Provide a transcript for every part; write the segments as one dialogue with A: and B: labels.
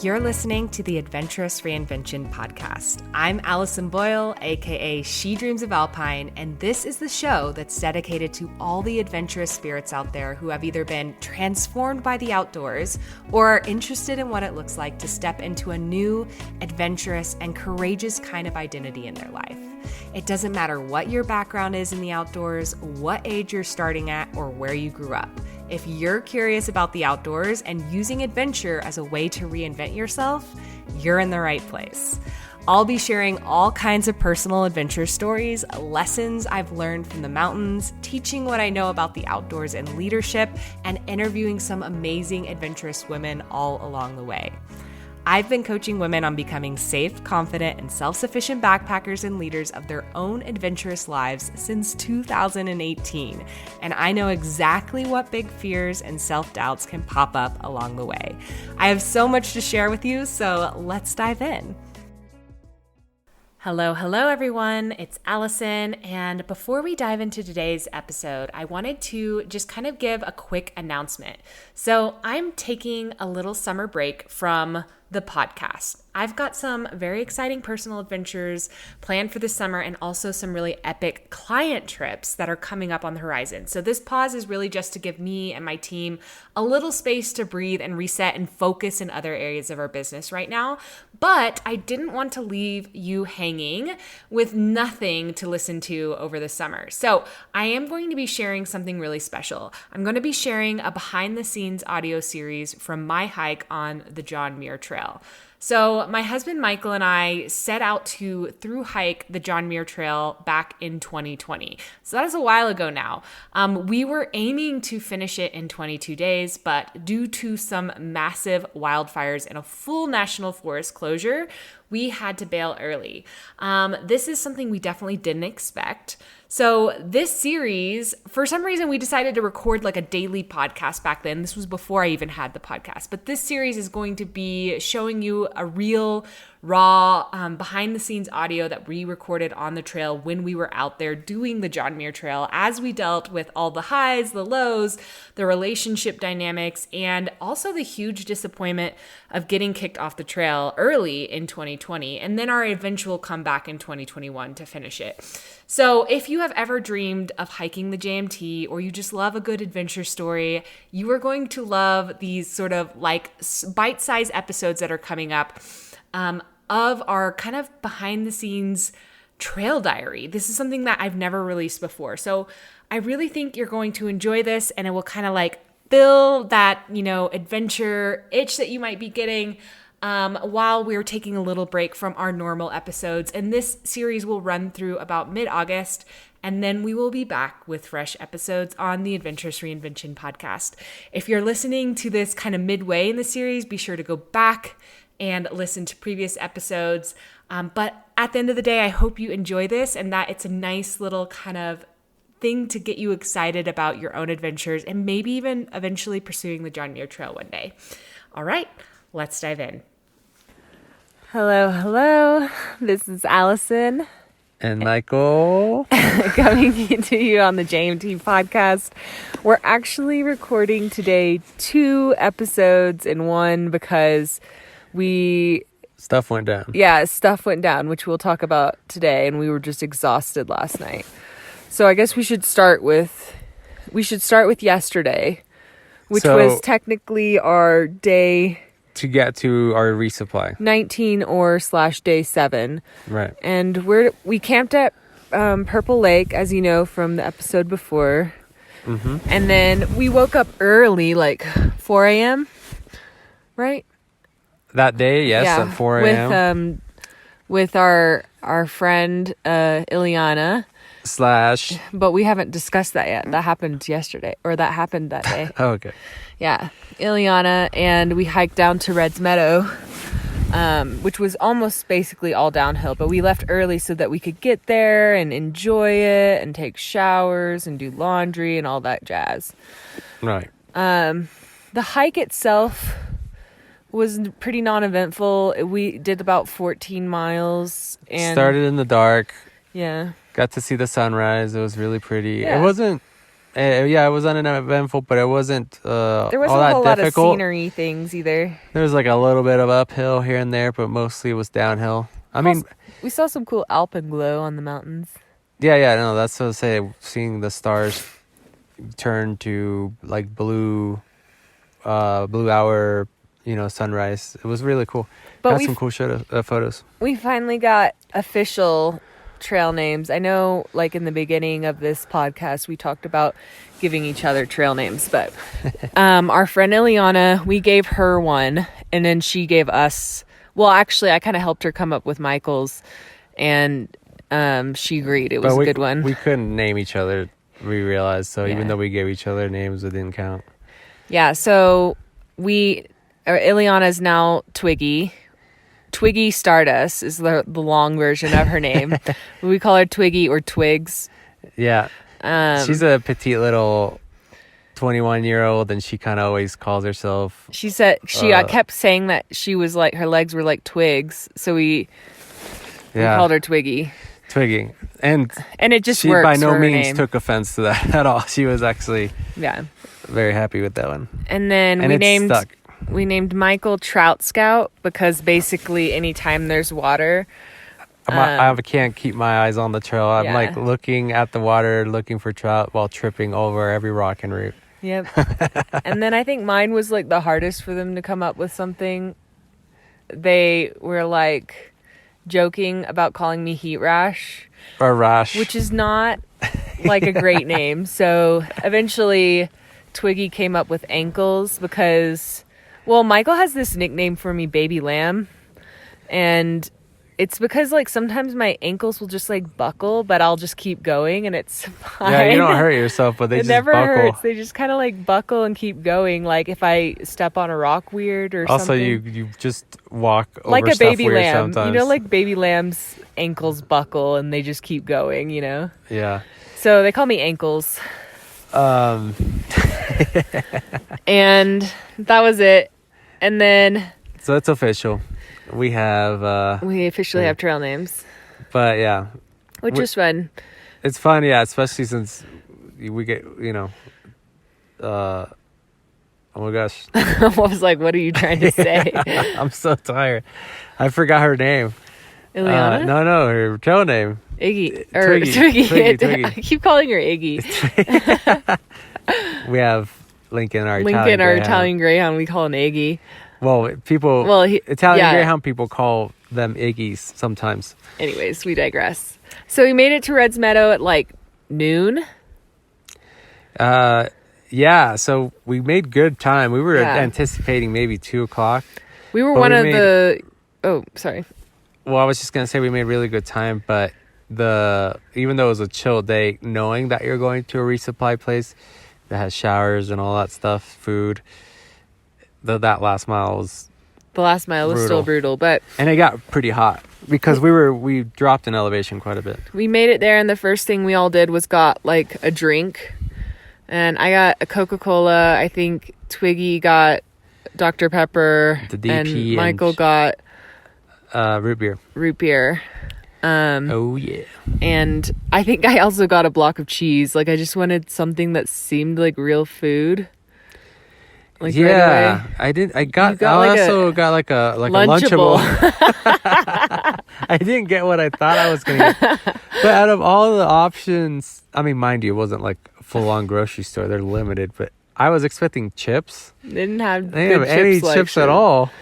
A: You're listening to the Adventurous Reinvention podcast. I'm Allison Boyle, aka She Dreams of Alpine, and this is the show that's dedicated to all the adventurous spirits out there who have either been transformed by the outdoors or are interested in what it looks like to step into a new, adventurous, and courageous kind of identity in their life. It doesn't matter what your background is in the outdoors, what age you're starting at, or where you grew up. If you're curious about the outdoors and using adventure as a way to reinvent yourself, you're in the right place. I'll be sharing all kinds of personal adventure stories, lessons I've learned from the mountains, teaching what I know about the outdoors and leadership, and interviewing some amazing adventurous women all along the way. I've been coaching women on becoming safe, confident, and self-sufficient backpackers and leaders of their own adventurous lives since 2018, and I know exactly what big fears and self-doubts can pop up along the way. I have so much to share with you, so let's dive in. Hello everyone, it's Allison, and before we dive into today's episode, I wanted to just kind of give a quick announcement. So I'm taking a little summer break from the podcast. I've got some very exciting personal adventures planned for the summer and also some really epic client trips that are coming up on the horizon. So this pause is really just to give me and my team a little space to breathe and reset and focus in other areas of our business right now. But I didn't want to leave you hanging with nothing to listen to over the summer. So I am going to be sharing something really special. I'm going to be sharing a behind the scenes audio series from my hike on the John Muir Trail. So my husband Michael and I set out to thru-hike the John Muir Trail back in 2020. So that is a while ago now. We were aiming to finish it in 22 days, but due to some massive wildfires and a full national forest closure, we had to bail early. This is something we definitely didn't expect. So this series, for some reason, we decided to record like a daily podcast back then. This was before I even had the podcast. But this series is going to be showing you a real, raw, behind the scenes audio that we recorded on the trail when we were out there doing the John Muir Trail as we dealt with all the highs, the lows, the relationship dynamics, and also the huge disappointment of getting kicked off the trail early in 2020, and then our eventual comeback in 2021 to finish it. So if you have ever dreamed of hiking the JMT or you just love a good adventure story, you are going to love these sort of like bite-sized episodes that are coming up of our kind of behind the scenes trail diary. This is something that I've never released before. So I really think you're going to enjoy this, and it will kind of like fill that, adventure itch that you might be getting while we're taking a little break from our normal episodes. And this series will run through about mid-August, and then we will be back with fresh episodes on the Adventurous Reinvention podcast. If you're listening to this kind of midway in the series, be sure to go back and listen to previous episodes. But at the end of the day, I hope you enjoy this and that it's a nice little kind of thing to get you excited about your own adventures and maybe even eventually pursuing the John Muir Trail one day. All right, let's dive in. Hello. This is Allison.
B: And Michael.
A: Coming to you on the JMT podcast. We're actually recording today 2 episodes in one because
B: stuff went down.
A: Yeah, stuff went down, which we'll talk about today, and we were just exhausted last night. So I guess we should start with yesterday, which was technically our day
B: to get to our resupply
A: 19 or / day 7.
B: Right.
A: And we camped at Purple Lake, as you know from the episode before.
B: Mm-hmm.
A: And then we woke up early, like 4 a.m. Right?
B: That day, yes,
A: yeah,
B: at 4 a.m.
A: With our friend Ileana.
B: /
A: But we haven't discussed that yet. That happened yesterday, or that happened that day.
B: Oh, okay.
A: Yeah, Ileana, and we hiked down to Red's Meadow, which was almost basically all downhill. But we left early so that we could get there and enjoy it and take showers and do laundry and all that jazz.
B: Right.
A: The hike itself was pretty non-eventful. We did about 14 miles. And
B: started in the dark.
A: Yeah.
B: Got to see the sunrise. It was really pretty.
A: Yeah.
B: It wasn't Yeah, it was uneventful, but it wasn't
C: There wasn't
B: all that
C: a whole lot of
B: difficult.
C: scenery things either.
B: There was like a little bit of uphill here and there, but mostly it was downhill. I mean,
C: We saw some cool alpenglow on the mountains.
B: yeah, no, that's what I say. Seeing the stars turn to like blue hour, sunrise. It was really cool.
C: But
B: Got some cool photos.
C: We finally got official trail names. I know, like in the beginning of this podcast, we talked about giving each other trail names, but our friend Ileana, we gave her one, and then she gave us. Well, actually, I kind of helped her come up with Michael's, and she agreed it was a good one.
B: We couldn't name each other. We realized, so even though we gave each other names, it didn't count.
C: Yeah, so Ileana is now Twiggy. Twiggy Stardust is the long version of her name. We call her Twiggy or Twigs.
B: Yeah. She's a petite little 21-year-old, and she kind of always calls herself.
C: She said she kept saying that she was like her legs were like twigs, so we called her Twiggy.
B: Twiggy, and
C: it just
B: she
C: works
B: by no
C: for her
B: means
C: name.
B: took offense to that at all. She was actually very happy with that one.
C: And then we named Michael Trout Scout because basically anytime there's water,
B: I can't keep my eyes on the trail. I'm like looking at the water, looking for trout while tripping over every rock and root.
C: Yep. And then I think mine was like the hardest for them to come up with something. They were like joking about calling me Heat Rash.
B: Or Rash.
C: Which is not like a great name. So eventually Twiggy came up with Ankles because, well, Michael has this nickname for me, Baby Lamb. And it's because like sometimes my ankles will just like buckle, but I'll just keep going and it's fine.
B: Yeah, you don't hurt yourself, but they
C: it
B: just
C: never
B: buckle.
C: hurts. They just kind of like buckle and keep going. Like if I step on a rock weird or
B: also,
C: something.
B: you just walk over
C: like a
B: stuff
C: baby
B: weird
C: lamb.
B: sometimes.
C: You know, like baby lamb's ankles buckle and they just keep going, you know?
B: Yeah.
C: So they call me Ankles. And that was it. And then...
B: So it's official. We have...
C: we officially have trail names.
B: But yeah.
C: Which is fun.
B: It's fun, yeah, especially since we get, oh my gosh.
C: I was like, what are you trying to say?
B: I'm so tired. I forgot her name.
C: Ileana?
B: No, her trail name.
C: Iggy. Or Twiggy. I keep calling her Iggy.
B: We have Lincoln, our
C: Italian Greyhound. We call him Iggy.
B: Well, Italian Greyhound people call them Iggies sometimes.
C: Anyways, we digress. So we made it to Red's Meadow at like noon.
B: Yeah, so we made good time. We were anticipating maybe 2:00.
C: We were one of the... Oh, sorry.
B: Well, I was just going to say we made really good time, but even though it was a chill day, knowing that you're going to a resupply place that has showers and all that stuff, food, that last mile was...
C: The last mile was still brutal, but...
B: And it got pretty hot because we dropped in elevation quite a bit.
C: We made it there, and the first thing we all did was got, like, a drink. And I got a Coca-Cola. I think Twiggy got Dr. Pepper.
B: The DP
C: and Michael got...
B: root beer.
C: Root beer.
B: Oh, yeah.
C: And I think I also got a block of cheese. Like, I just wanted something that seemed like real food. Like,
B: yeah,
C: right away.
B: I also got like a Lunchable. I didn't get what I thought I was going to get. But out of all the options, I mean, mind you, it wasn't like a full-on grocery store. They're limited. But I was expecting chips.
C: They didn't have
B: any chips at all.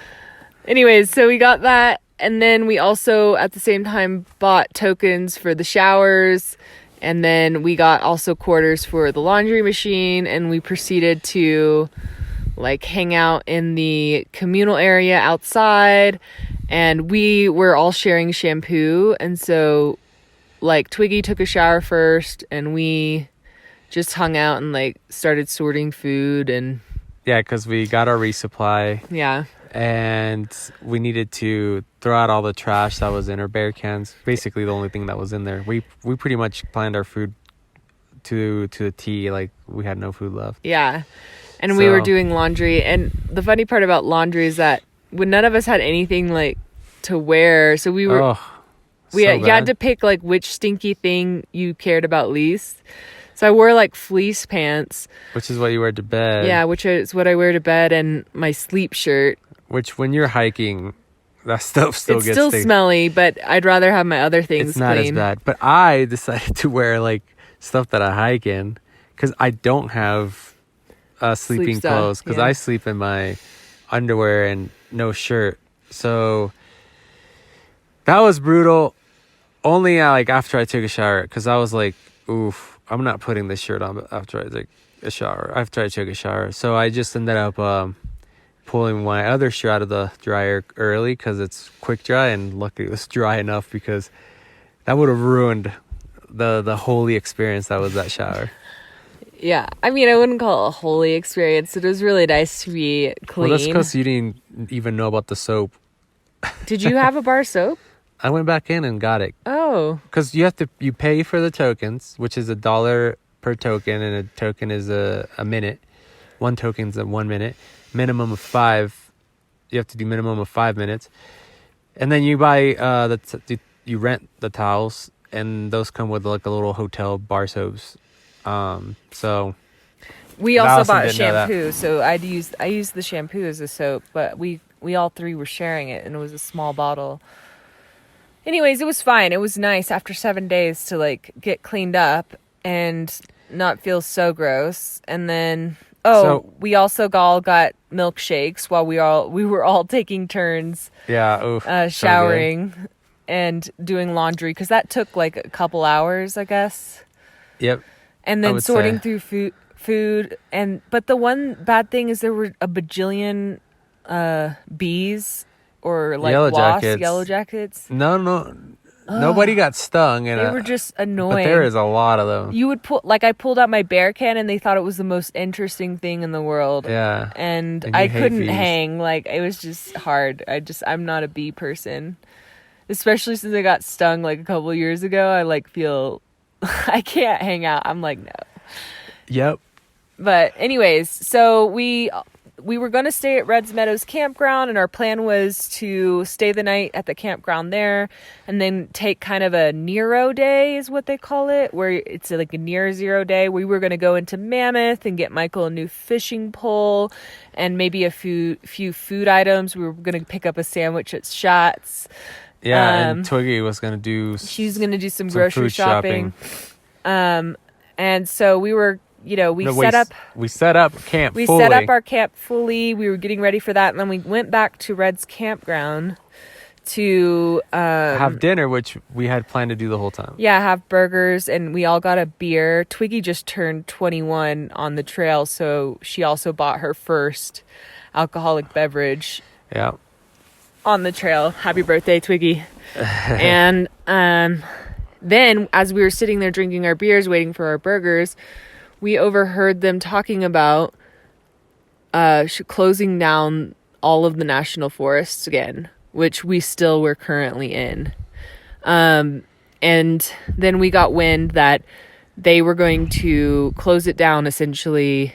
C: Anyways, so we got that. And then we also, at the same time, bought tokens for the showers. And then we got also quarters for the laundry machine. And we proceeded to, like, hang out in the communal area outside. And we were all sharing shampoo. And so, like, Twiggy took a shower first. And we just hung out and, like, started sorting food. And
B: yeah, because we got our resupply.
C: Yeah.
B: And we needed to throw out all the trash that was in our bear cans. Basically, the only thing that was in there. We pretty much planned our food to the T. Like, we had no food left.
C: Yeah. And we were doing laundry. And the funny part about laundry is that when none of us had anything, like, to wear, so you had to pick, like, which stinky thing you cared about least. So I wore like fleece pants.
B: Which is what you wear to bed.
C: Yeah, which is what I wear to bed, and my sleep shirt.
B: Which when you're hiking, that stuff still gets
C: still smelly, but I'd rather have my other things
B: It's not
C: clean.
B: as bad. But I decided to wear like stuff that I hike in because I don't have sleeping
C: stuff,
B: clothes because
C: yeah.
B: I sleep in my underwear and no shirt. So that was brutal. Only like after I took a shower because I was like, oof, I'm not putting this shirt on after I took a shower. After I took a shower. So I just ended up pulling my other shirt out of the dryer early because it's quick dry, and luckily it was dry enough because that would have ruined the holy experience that was that shower.
C: Yeah, I mean, I wouldn't call it a holy experience. It was really nice to be clean.
B: Well, that's because you didn't even know about the soap.
C: Did you have a bar soap?
B: I went back in and got it.
C: Oh.
B: Because you pay for the tokens, which is $1 per token, and a token is a minute. One token's 1 minute. Minimum of 5. You have to do minimum of 5 minutes. And then you buy you rent the towels, and those come with like a little hotel bar soaps. So
C: we also
B: Allison
C: bought
B: didn't know that.
C: shampoo, so I used the shampoo as a soap, but we all three were sharing it, and it was a small bottle. Anyways, it was fine. It was nice after 7 days to like get cleaned up and not feel so gross. And then we also all got milkshakes while we were all taking turns.
B: Yeah, oof,
C: showering and doing laundry because that took like a couple hours, I guess.
B: Yep.
C: And then sorting through food, but the one bad thing is there were a bajillion bees or like yellow jackets.
B: No, nobody got stung, and
C: they were just annoying.
B: But there is a lot of them.
C: You would I pulled out my bear can, and they thought it was the most interesting thing in the world.
B: Yeah,
C: and I couldn't hang. Like it was just hard. I'm not a bee person, especially since I got stung like a couple years ago. I like feel I can't hang out. I'm like no.
B: Yep.
C: But anyways, so we were going to stay at Reds Meadows campground, and our plan was to stay the night at the campground there and then take kind of a Nero day is what they call it, where it's like a near zero day. We were going to go into Mammoth and get Michael a new fishing pole and maybe a few food items. We were going to pick up a sandwich at Schatz.
B: Yeah, and Twiggy was going to do...
C: She's going to do some grocery shopping. And so we were... We
B: set up camp fully.
C: We set up our camp fully. We were getting ready for that. And then we went back to Red's campground to...
B: have dinner, which we had planned to do the whole time.
C: Yeah, have burgers. And we all got a beer. Twiggy just turned 21 on the trail. So she also bought her first alcoholic beverage.
B: Yeah.
C: On the trail. Happy birthday, Twiggy. And then as we were sitting there drinking our beers, waiting for our burgers... we overheard them talking about closing down all of the national forests again, which we still were currently in. And then we got wind that they were going to close it down essentially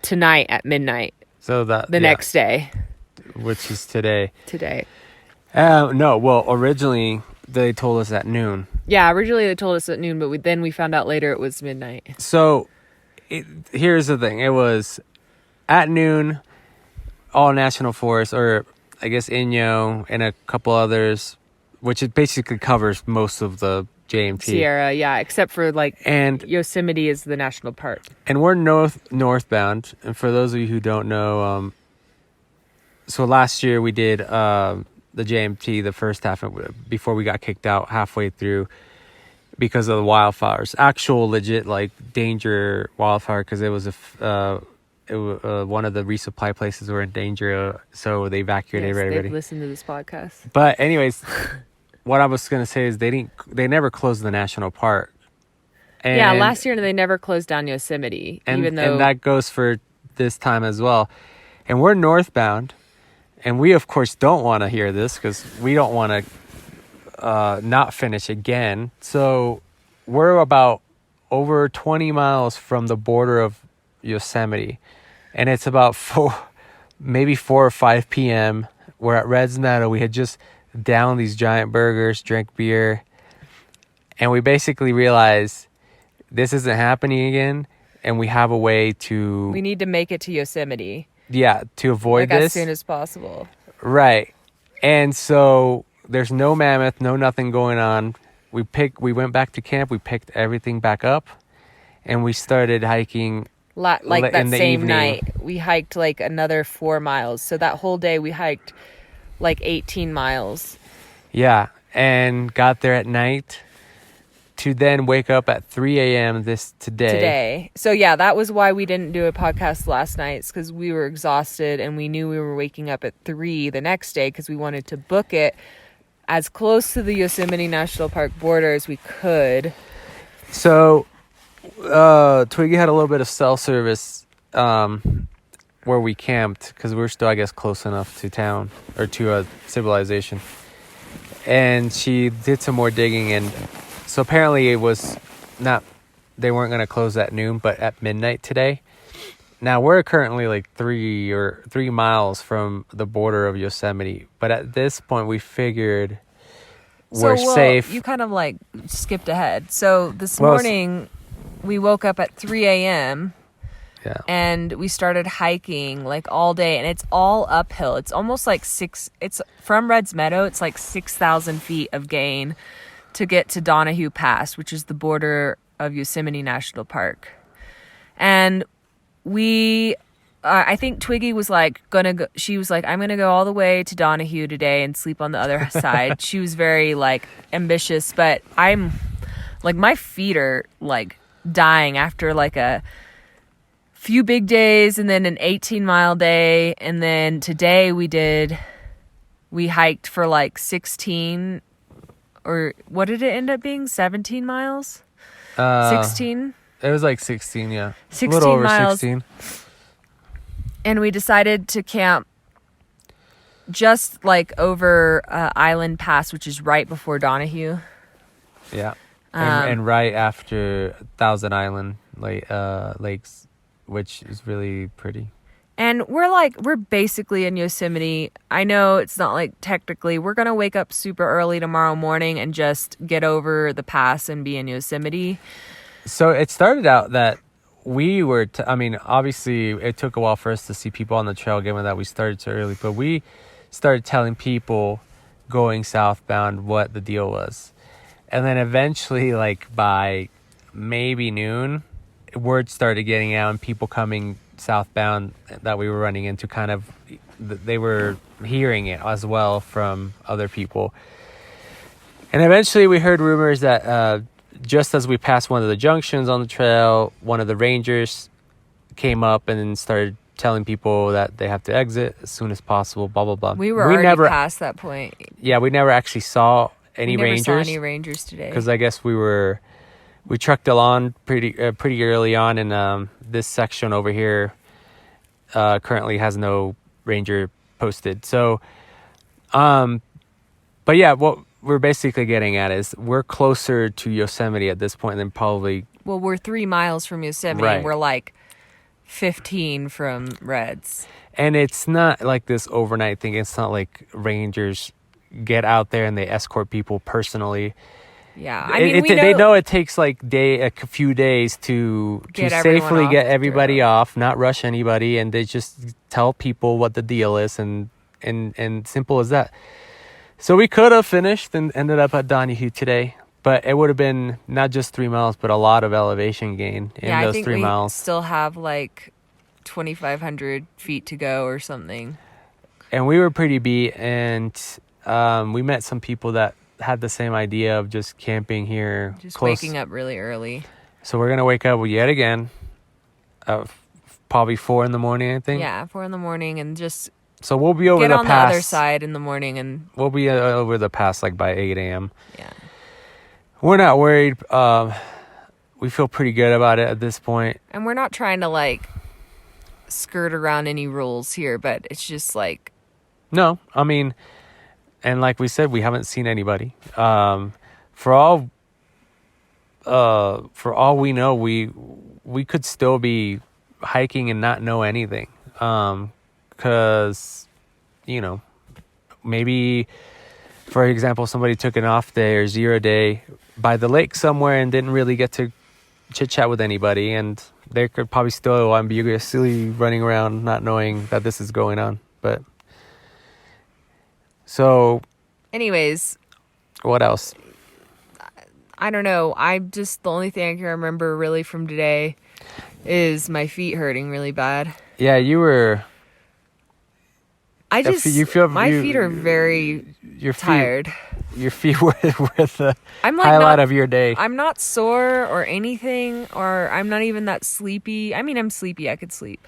C: tonight at midnight.
B: So that
C: next day.
B: Which is today.
C: No,
B: well, originally they told us at noon.
C: Yeah, originally they told us at noon, but then we found out later it was midnight.
B: So, here's the thing. It was at noon, all national forests, or I guess Inyo and a couple others, which it basically covers most of the JMT.
C: Sierra, yeah, except for and Yosemite is the national park.
B: And we're northbound. And for those of you who don't know, so last year we did... the JMT, the first half, before we got kicked out halfway through because of the wildfires. Actual legit danger wildfire because it was one of the resupply places were in danger, so they evacuated everybody.
C: They've listened to this podcast.
B: But anyways, what I was gonna say is they never closed the national park. And,
C: last year they never closed down Yosemite,
B: and that goes for this time as well. And we're northbound. And we, of course, don't want to hear this because we don't want to not finish again. So we're about over 20 miles from the border of Yosemite. And it's about 4 or 5 p.m. We're at Reds Meadow. We had just downed these giant burgers, drank beer. And we basically realized this isn't happening again, and we have a way to...
C: We need to make it to Yosemite.
B: Yeah, to avoid
C: like
B: this.
C: as soon as possible.
B: Right. And so there's no mammoth, no nothing going on. We went back to camp, we picked everything back up, and we started hiking
C: Like that
B: in the
C: same
B: evening.
C: night. We hiked like another 4 miles. So that whole day we hiked like 18 miles.
B: Yeah, and got there at night to then wake up at 3 a.m. today.
C: So yeah, that was why we didn't do a podcast last night, because we were exhausted and we knew we were waking up at 3 the next day because we wanted to book it as close to the Yosemite National Park border as we could.
B: So Twiggy had a little bit of cell service where we camped because we're still, I guess, close enough to town or to a civilization. And she did some more digging, and so apparently it was not, they weren't going to close at noon, but at midnight today. Now we're currently like 3 miles from the border of Yosemite, but at this point we figured we're safe.
C: You kind of like skipped ahead. So this morning we woke up at 3 a.m.
B: Yeah.
C: And we started hiking like all day, and it's all uphill. It's almost like it's from Red's Meadow. It's like 6,000 feet of gain to get to Donahue Pass, which is the border of Yosemite National Park. And I think Twiggy was like she was like, I'm going to go all the way to Donahue today and sleep on the other side. She was very like ambitious, but I'm like, my feet are like dying after like a few big days and then an 18-mile day. And then today we hiked for like 16, or what did it end up being? 17 miles? 16?
B: It was like 16, yeah.
C: 16
B: a little over
C: miles.
B: 16.
C: And we decided to camp just like over Island Pass, which is right before Donahue.
B: Yeah. And right after Thousand Island lakes, which is really pretty.
C: And we're basically in Yosemite. I know it's not like technically, we're going to wake up super early tomorrow morning and just get over the pass and be in Yosemite.
B: So it started out that we were, obviously it took a while for us to see people on the trail given that we started so early, but we started telling people going southbound what the deal was. And then eventually, like by maybe noon, word started getting out and people coming southbound that we were running into they were hearing it as well from other people. And eventually we heard rumors that just as we passed one of the junctions on the trail, one of the rangers came up and started telling people that they have to exit as soon as possible, blah, blah, blah.
C: We already past that point.
B: Yeah, we never actually saw any rangers.
C: We never saw any rangers today.
B: Because I guess we trucked along pretty early on, and this section over here currently has no ranger posted. So, but yeah, what we're basically getting at is we're closer to Yosemite at this point than probably...
C: Well, we're 3 miles from Yosemite.
B: Right.
C: And we're like 15 from Red's.
B: And it's not like this overnight thing. It's not like rangers get out there and they escort people personally.
C: Yeah,
B: they know it takes like a few days to safely get everybody off, not rush anybody, and they just tell people what the deal is, and simple as that. So we could have finished and ended up at Donahue today, but it would have been not just 3 miles, but a lot of elevation gain in those 3 miles.
C: We still have like 2,500 feet to go or something.
B: And we were pretty beat, and we met some people that had the same idea of just camping here.
C: Just
B: close.
C: waking up really early.
B: So we're going to wake up yet again, probably 4 in the morning, I think.
C: Yeah, 4 in the morning, and just
B: so we'll be over
C: get
B: the
C: on
B: pass.
C: the other side in the morning. And
B: we'll be over the pass like by 8 a.m.
C: Yeah.
B: We're not worried. We feel pretty good about it at this point.
C: And we're not trying to like skirt around any rules here, but it's just like...
B: No, and like we said, we haven't seen anybody. For all we know, we could still be hiking and not know anything. Because, maybe, for example, somebody took an off day or 0 day by the lake somewhere and didn't really get to chit chat with anybody, and they could probably still ambiguously running around not knowing that this is going on. But so,
C: anyways,
B: what else?
C: I don't know. The only thing I can remember really from today is my feet hurting really bad.
B: Yeah, you were.
C: My feet are very tired.
B: Your feet were the
C: I'm
B: highlight of your day.
C: I'm not sore or anything, or I'm not even that sleepy. I mean, I'm sleepy. I could sleep.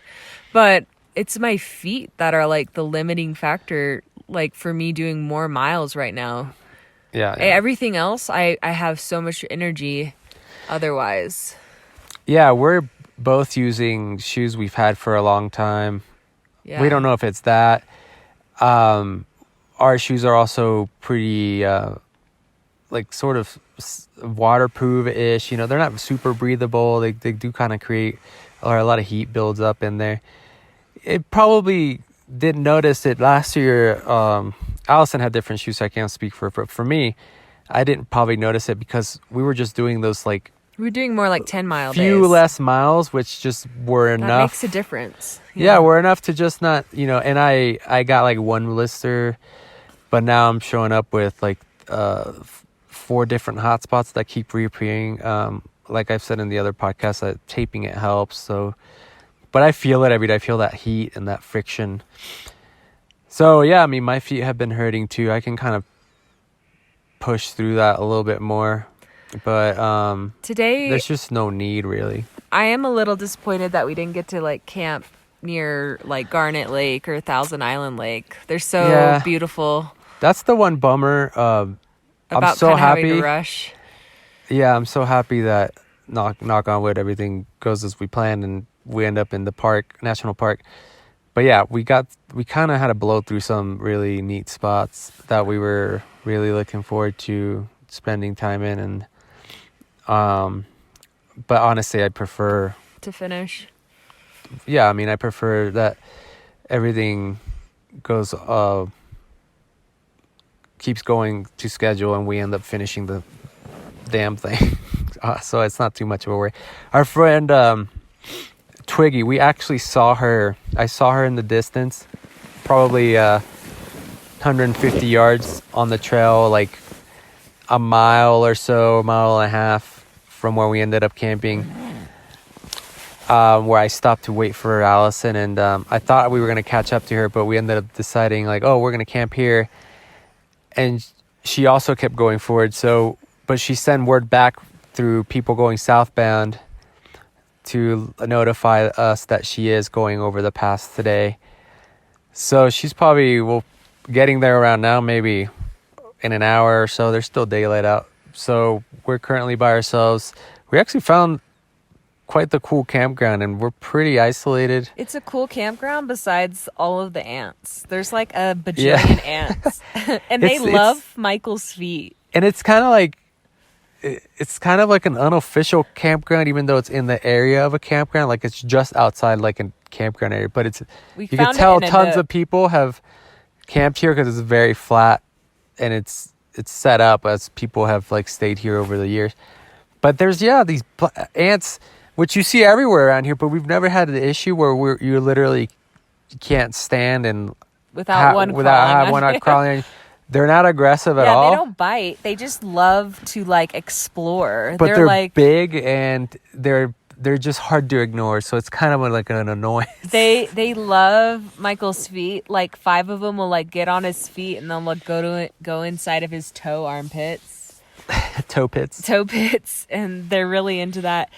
C: But it's my feet that are like the limiting factor, like for me doing more miles right now.
B: Yeah.
C: Everything else, I have so much energy otherwise.
B: Yeah, we're both using shoes we've had for a long time.
C: Yeah.
B: We don't know if it's that. Our shoes are also pretty, like sort of waterproof-ish. You know, they're not super breathable. They do kind of create a lot of heat builds up in there. It probably didn't notice it last year. Allison had different shoes, so I can't speak for her. But for me, I didn't probably notice it because we were just doing those like
C: we're doing more like 10-mile
B: few
C: days.
B: less miles, which just were enough.
C: That makes a difference.
B: Yeah, were enough to just not, you know. And I got like one blister, but now I'm showing up with like 4 different hot spots that keep reappearing. Like I've said in the other podcast, that taping it helps. So, but I feel it every day. I feel that heat and that friction. So yeah, I mean, my feet have been hurting too. I can kind of push through that a little bit more, but
C: today
B: there's just no need really.
C: I am a little disappointed that we didn't get to like camp near like Garnet Lake or Thousand Island Lake. They're so beautiful.
B: That's the one bummer.
C: About
B: I'm so
C: kind of
B: happy.
C: having to rush.
B: Yeah, I'm so happy that knock on wood, everything goes as we planned and we end up in the national park. But yeah, we kind of had to blow through some really neat spots that we were really looking forward to spending time in. And but honestly, I'd prefer
C: to finish.
B: Yeah, I mean, I prefer that everything goes keeps going to schedule and we end up finishing the damn thing. So it's not too much of a worry. Our friend Twiggy, we actually saw her. I saw her in the distance, probably 150 yards on the trail, like a mile or so, a mile and a half from where we ended up camping, where I stopped to wait for Allison. And I thought we were going to catch up to her, but we ended up deciding like, oh, we're going to camp here. And she also kept going forward. So, but she sent word back through people going southbound to notify us that she is going over the pass today. So she's probably getting there around now, maybe in an hour or so. There's still daylight out. So we're currently by ourselves. We actually found quite the cool campground and we're pretty isolated.
C: It's a cool campground besides all of the ants. There's like a bajillion ants. And they love Michael's feet.
B: And it's kind of like an unofficial campground, even though it's in the area of a campground. Like it's just outside like a campground area, but you can tell tons of people have camped here because it's very flat and it's set up as people have like stayed here over the years. But there's these ants, which you see everywhere around here, but we've never had the issue where you literally can't stand and
C: without one
B: crawling on you. They're not aggressive at all.
C: Yeah, they don't bite. They just love to like explore.
B: But they're like big and they're just hard to ignore. So it's kind of like an annoyance.
C: They love Michael's feet. Like 5 of them will like get on his feet and they'll like go inside of his armpits.
B: Toe pits.
C: And they're really into that.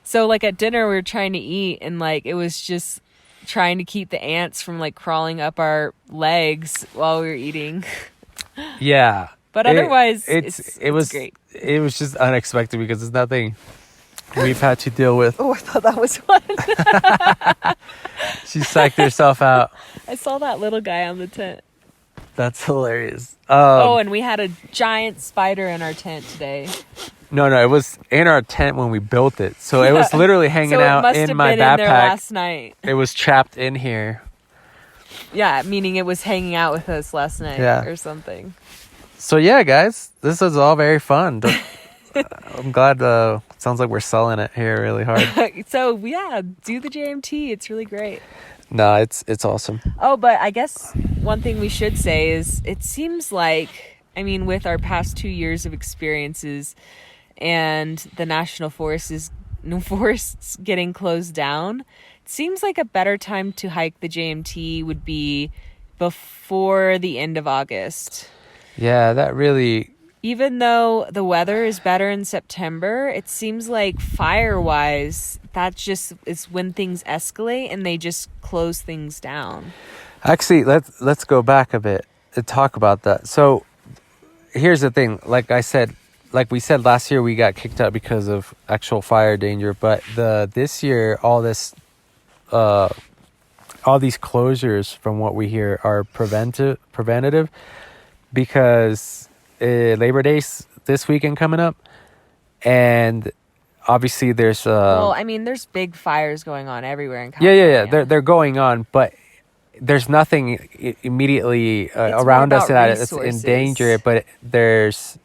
C: So like at dinner we were trying to eat and like it was just trying to keep the ants from like crawling up our legs while we were eating.
B: Yeah.
C: But otherwise
B: it was
C: great.
B: It was just unexpected because it's nothing we've had to deal with.
C: Oh, I thought that was fun.
B: She psyched herself out.
C: I saw that little guy on the tent.
B: That's hilarious.
C: And we had a giant spider in our tent today.
B: No, it was in our tent when we built it. So it was literally hanging out in my backpack.
C: In there last night.
B: It was trapped in here.
C: Yeah, meaning it was hanging out with us last night or something.
B: So yeah, guys, this is all very fun. I'm glad Sounds like we're selling it here really hard.
C: So yeah, do the JMT. It's really great.
B: No, it's awesome.
C: Oh, but I guess one thing we should say is it seems like, I mean, with our past 2 years of experiences and the national forests getting closed down, it seems like a better time to hike the JMT would be before the end of August.
B: Yeah, that really...
C: Even though the weather is better in September, it seems like fire-wise, that just is when things escalate and they just close things down.
B: Actually, let's go back a bit and talk about that. So here's the thing. Like we said last year, we got kicked out because of actual fire danger. But this year, all these closures, from what we hear, are preventative because Labor Day's this weekend coming up, and obviously there's
C: well, I mean, there's big fires going on everywhere in California.
B: Yeah. They're going on, but there's nothing immediately around us that is in danger. But there's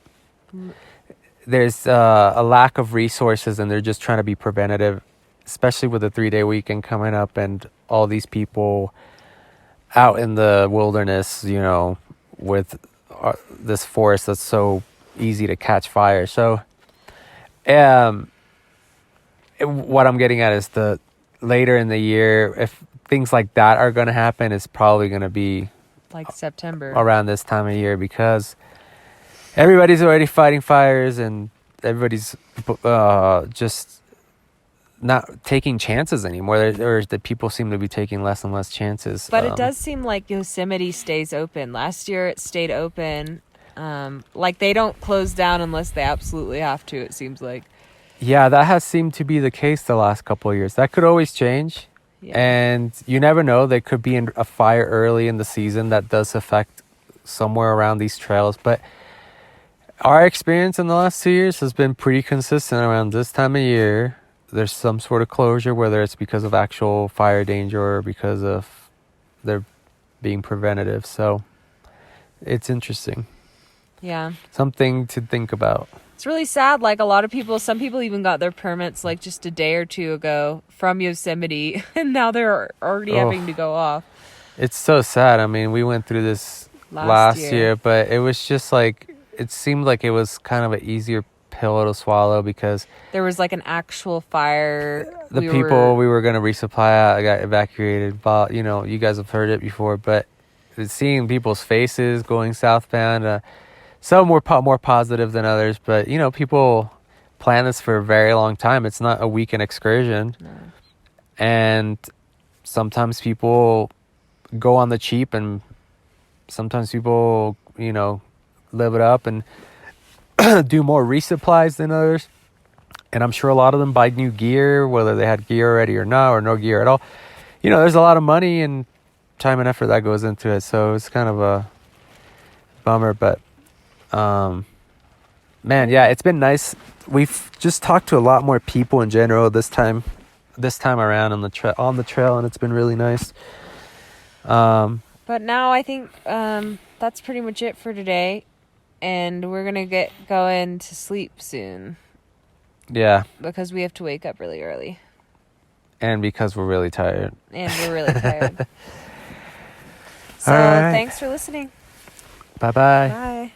B: a lack of resources, and they're just trying to be preventative, especially with the 3-day weekend coming up and all these people out in the wilderness, with this forest that's so easy to catch fire. So what I'm getting at is the later in the year, if things like that are going to happen, it's probably going to be
C: like September,
B: around this time of year, because everybody's already fighting fires and everybody's just not taking chances anymore. Or the people seem to be taking less and less chances.
C: But it does seem like Yosemite stays open. Last year it stayed open. Like they don't close down unless they absolutely have to, it seems like.
B: Yeah, that has seemed to be the case the last couple of years. That could always change. Yeah. And you never know. There could be a fire early in the season that does affect somewhere around these trails. But our experience in the last 2 years has been pretty consistent. Around this time of year, there's some sort of closure, whether it's because of actual fire danger or because of they're being preventative. So it's interesting.
C: Yeah.
B: Something to think about.
C: It's really sad. Like some people even got their permits like just a day or two ago from Yosemite, and now they're already having to go off.
B: It's so sad. I mean, we went through this last year, but it was just like, it seemed like it was kind of an easier pill to swallow because
C: there was like an actual fire.
B: We were going to resupply got evacuated. But, you guys have heard it before, but seeing people's faces going southbound, some were more positive than others, but people plan this for a very long time. It's not a weekend excursion. No. And sometimes people go on the cheap, and sometimes people, live it up and do more resupplies than others. And I'm sure a lot of them buy new gear, whether they had gear already or not, or no gear at all. There's a lot of money and time and effort that goes into it. So it's kind of a bummer, but man, yeah, it's been nice. We've just talked to a lot more people in general this time around on the trail, and it's been really nice.
C: But now I think that's pretty much it for today, and we're gonna get going to sleep soon.
B: Yeah,
C: because we have to wake up really early,
B: and because we're really tired.
C: So right. Thanks for listening.
B: Bye-bye.
C: Bye.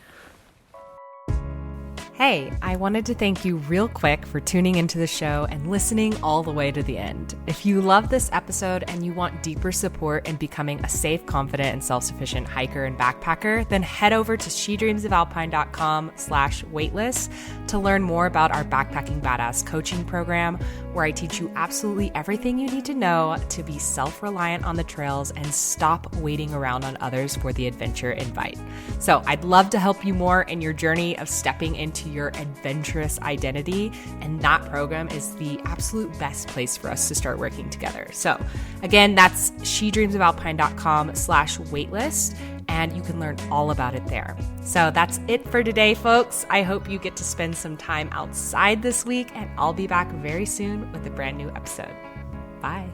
A: Hey, I wanted to thank you real quick for tuning into the show and listening all the way to the end. If you love this episode and you want deeper support in becoming a safe, confident, and self-sufficient hiker and backpacker, then head over to shedreamsofalpine.com/waitlist to learn more about our Backpacking Badass coaching program, where I teach you absolutely everything you need to know to be self-reliant on the trails and stop waiting around on others for the adventure invite. So I'd love to help you more in your journey of stepping into your adventurous identity, and that program is the absolute best place for us to start working together. So again, that's shedreamsofalpine.com/waitlist, and you can learn all about it there. So that's it for today, folks. I hope you get to spend some time outside this week, and I'll be back very soon with a brand new episode. Bye.